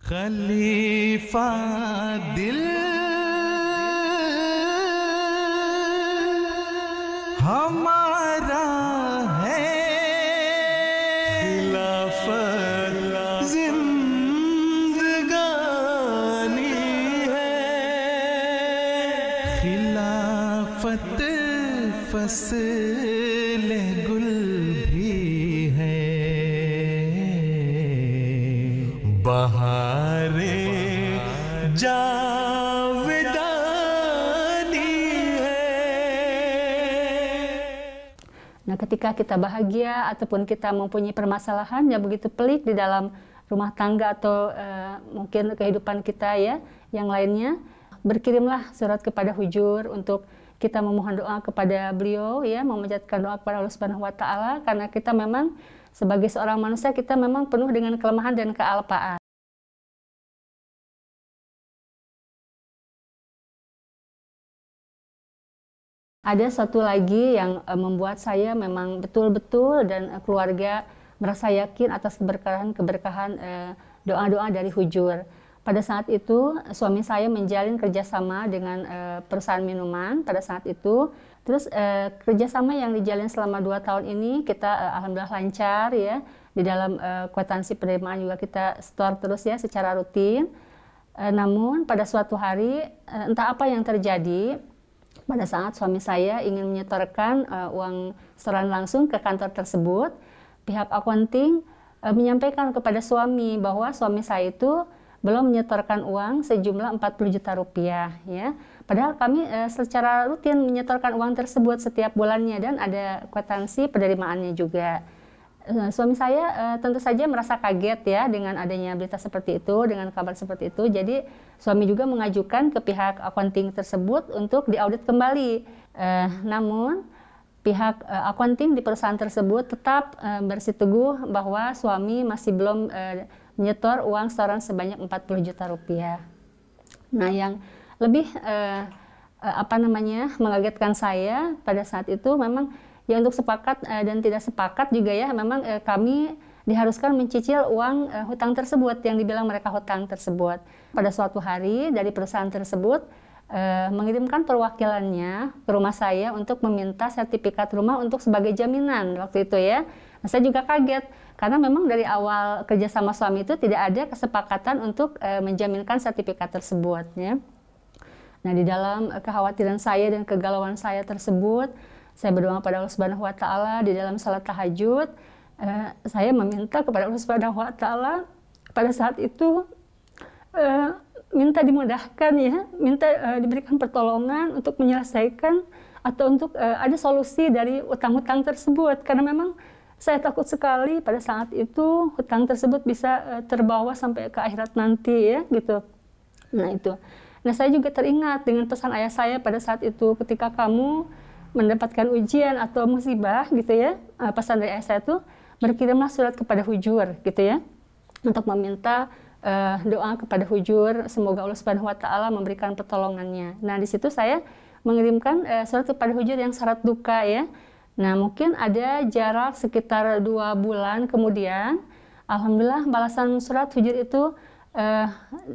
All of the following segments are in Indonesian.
खलीफा दिल हमारा है, खिलाफत जिंदगानी है, खिलाफत फसल गुल भी है, बहारे जावेदानी है. Nah, ketika kita bahagia ataupun kita mempunyai permasalahan yang begitu pelik di dalam rumah tangga atau mungkin kehidupan kita ya, yang lainnya, berkirimlah surat kepada Hujur untuk kita memohon doa kepada beliau ya, memanjatkan doa kepada Allah Subhanahu wa taala, karena kita memang sebagai seorang manusia kita memang penuh dengan kelemahan dan kealpaan. Ada satu lagi yang membuat saya memang betul-betul dan keluarga merasa yakin atas keberkahan doa-doa dari Hujur. Pada saat itu suami saya menjalin kerjasama dengan perusahaan minuman pada saat itu. Terus kerjasama yang dijalin selama 2 tahun ini kita alhamdulillah lancar ya. Di dalam kwitansi penerimaan juga kita store terus ya secara rutin. Namun pada suatu hari entah apa yang terjadi, pada saat suami saya ingin menyetorkan uang setoran langsung ke kantor tersebut, pihak accounting menyampaikan kepada suami bahwa suami saya itu belum menyetorkan uang sejumlah 40 juta rupiah ya. Padahal kami secara rutin menyetorkan uang tersebut setiap bulannya dan ada kwitansi penerimaannya juga. Suami saya tentu saja merasa kaget ya dengan adanya berita seperti itu, dengan kabar seperti itu. Jadi suami juga mengajukan ke pihak accounting tersebut untuk diaudit kembali. Namun pihak accounting di perusahaan tersebut tetap bersiteguh bahwa suami masih belum menyetor uang setoran sebanyak 40 juta rupiah. Nah, yang lebih mengagetkan saya pada saat itu memang ya untuk sepakat dan tidak sepakat juga ya, memang kami diharuskan mencicil uang hutang tersebut yang dibilang mereka hutang tersebut. Pada suatu hari dari perusahaan tersebut mengirimkan perwakilannya ke rumah saya untuk meminta sertifikat rumah untuk sebagai jaminan waktu itu ya. Nah, saya juga kaget karena memang dari awal kerjasama suami itu tidak ada kesepakatan untuk menjaminkan sertifikat tersebut ya. Nah, di dalam kekhawatiran saya dan kegalauan saya tersebut, saya berdoa pada Allah Subhanahu wa taala di dalam salat tahajud. Saya meminta kepada Allah Subhanahu wa taala pada saat itu minta dimudahkan ya, minta diberikan pertolongan untuk menyelesaikan atau untuk ada solusi dari utang-hutang tersebut, karena memang saya takut sekali pada saat itu hutang tersebut bisa terbawa sampai ke akhirat nanti ya gitu. Nah itu. Nah, saya juga teringat dengan pesan ayah saya pada saat itu, ketika kamu mendapatkan ujian atau musibah gitu ya, pesan dari ayah saya itu berkirimlah surat kepada Hujur gitu ya, untuk meminta doa kepada Hujur, semoga Allah Subhanahu wa taala memberikan pertolongannya. Nah, di situ saya mengirimkan surat kepada Hujur yang syarat duka ya. Nah, mungkin ada jarak sekitar 2 bulan kemudian, alhamdulillah balasan surat Hujur itu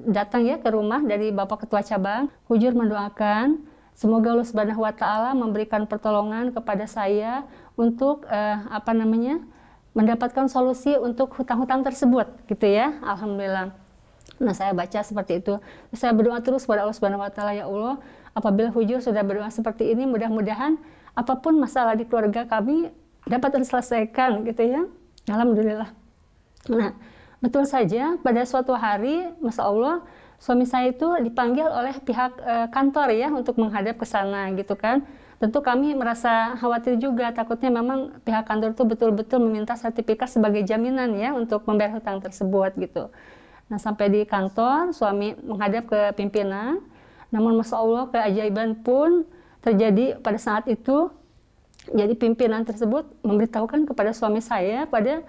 datang ya ke rumah dari Bapak Ketua Cabang. Hujur mendoakan semoga Allah Subhanahu wa taala memberikan pertolongan kepada saya untuk mendapatkan solusi untuk hutang-hutang tersebut gitu ya. Alhamdulillah. Nah, saya baca seperti itu. Saya berdoa terus kepada Allah Subhanahu wa taala, ya Allah, apabila Hujur sudah berdoa seperti ini, mudah-mudahan apapun masalah di keluarga kami dapat terselesaikan gitu ya. Alhamdulillah. Nah, betul saja pada suatu hari, Masya Allah, suami saya itu dipanggil oleh pihak kantor ya untuk menghadap ke sana gitu kan. Tentu kami merasa khawatir juga, takutnya memang pihak kantor itu betul-betul meminta sertifikat sebagai jaminan ya untuk membayar hutang tersebut gitu. Nah, sampai di kantor, suami menghadap ke pimpinan, namun Masya Allah keajaiban pun terjadi pada saat itu. Jadi pimpinan tersebut memberitahukan kepada suami saya pada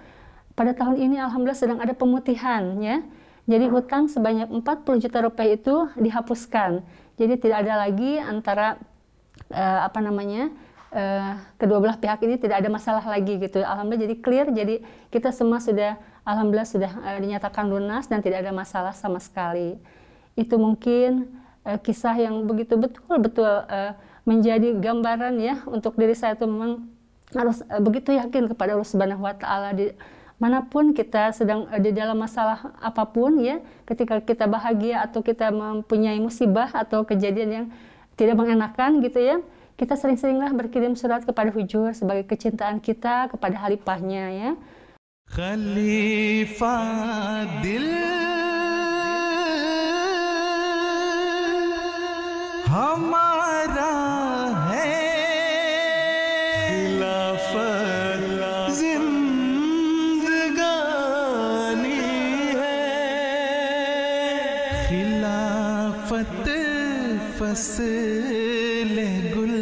tahun ini alhamdulillah sedang ada pemutihan ya. Jadi hutang sebanyak 40 juta rupiah itu dihapuskan. Jadi tidak ada lagi antara kedua belah pihak ini tidak ada masalah lagi gitu. Alhamdulillah jadi clear, jadi kita semua sudah alhamdulillah sudah dinyatakan lunas dan tidak ada masalah sama sekali. Itu mungkin kisah yang begitu betul-betul menjadi gambaran ya untuk diri saya, itu memang harus begitu yakin kepada Allah Subhanahu wa taala di manapun kita sedang di dalam masalah apapun ya, ketika kita bahagia atau kita mempunyai musibah atau kejadian yang tidak mengenakan gitu ya, kita sering-seringlah berkirim surat kepada Hujur sebagai kecintaan kita kepada Khalifahnya ya. Khalifah dil हमारा है, खिलाफत जिंदगानी है, खिलाफत फसल गुल